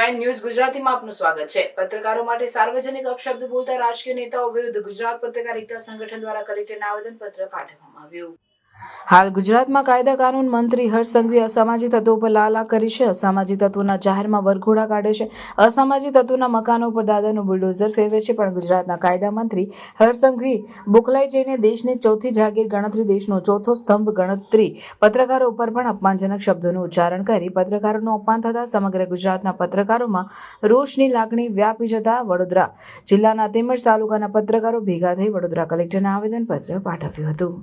Divine news ગુજરાતીમાં આપનું સ્વાગત છે। પત્રકારો માટે સાર્વજનિક અપશબ્દ બોલતા રાજકીય નેતાઓ વિરુદ્ધ ગુજરાત પત્રકાર એકતા સંગઠન દ્વારા કલેક્ટરને આવેદનપત્ર પાઠવવામાં આવ્યું। હાલ ગુજરાતમાં કાયદા કાનૂન મંત્રી હર્ષ સંઘવી અસામાજિક તત્વો પર લાલા કરી છે। અસામાજિક તત્વોના જાહેરમાં વરઘોડા કાઢે છે। અસામાજિક તત્વોના મકાનો પર દાદાનું બુલડોઝર ફેરવે છે। પણ ગુજરાતના કાયદા મંત્રી હર્ષ સંઘવી બોખલાઈ જઈને દેશની ચોથી જાગીર ગણતરી, દેશનો ચોથો સ્તંભ ગણતરી પત્રકારો ઉપર પણ અપમાનજનક શબ્દોનું ઉચ્ચારણ કરી પત્રકારોનું અપમાન થતા સમગ્ર ગુજરાતના પત્રકારોમાં રોષની લાગણી વ્યાપી જતા વડોદરા જિલ્લાના તેમજ તાલુકાના પત્રકારો ભેગા થઈ વડોદરા કલેક્ટરને આવેદનપત્ર પાઠવ્યું હતું।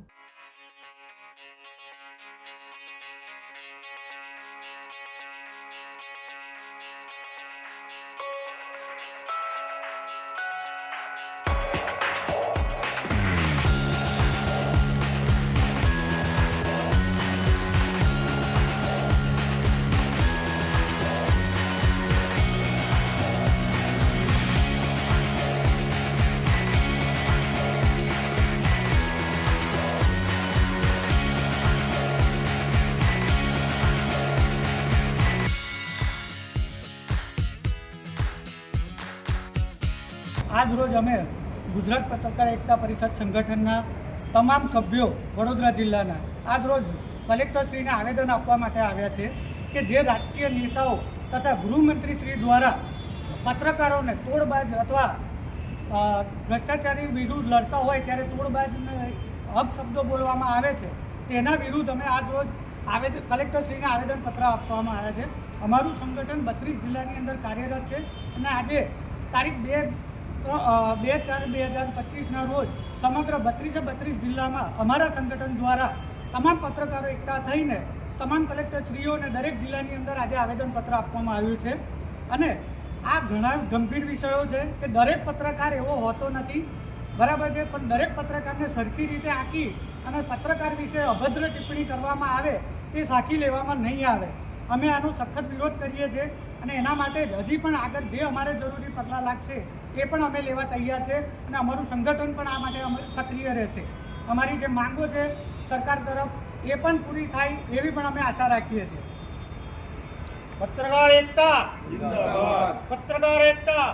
આજ રોજ અમે ગુજરાત પત્રકાર એકતા પરિષદ સંગઠનના તમામ સભ્યો વડોદરા જિલ્લાના આજ રોજ કલેક્ટરશ્રીને આવેદન આપવા માટે આવ્યા છે કે જે રાજકીય નેતાઓ તથા ગૃહમંત્રીશ્રી દ્વારા પત્રકારોને તોડબાજ અથવા ભ્રષ્ટાચારી વિરુદ્ધ લડતા હોય ત્યારે તોડબાજને અપશબ્દો બોલવામાં આવે છે, તેના વિરુદ્ધ અમે આજ રોજ કલેક્ટરશ્રીને આવેદનપત્ર આપવામાં આવ્યા છે। અમારું સંગઠન 32 જિલ્લાની અંદર કાર્યરત છે અને આજે તારીખ 2/4/2025ના રોજ સમગ્ર 32 જિલ્લામાં અમારા સંગઠન દ્વારા તમામ પત્રકારો એકઠા થઈને તમામ કલેક્ટરશ્રીઓને દરેક જિલ્લાની અંદર આજે આવેદનપત્ર આપવામાં આવ્યું છે। અને આ ઘણા ગંભીર વિષયો છે કે દરેક પત્રકાર એવો હોતો નથી, બરાબર છે, પણ દરેક પત્રકારને સરખી રીતે આંકી અને પત્રકાર વિશે અભદ્ર ટિપ્પણી કરવામાં આવે તે સાખી લેવામાં નહીં આવે। અમે આનો સખત વિરોધ કરીએ છીએ અને એના માટે હજી પણ આગળ જે અમારે જરૂરી પગલાં લાગશે એ પણ અમે લેવા તૈયાર છે અને અમારું સંગઠન પણ આ માટે સક્રિય રહેશે। અમારી જે માંગો છે સરકાર તરફ એ પણ પૂરી થાય એવી પણ અમે આશા રાખીએ છીએ। પત્રકાર એકતા, પત્રકાર એકતા।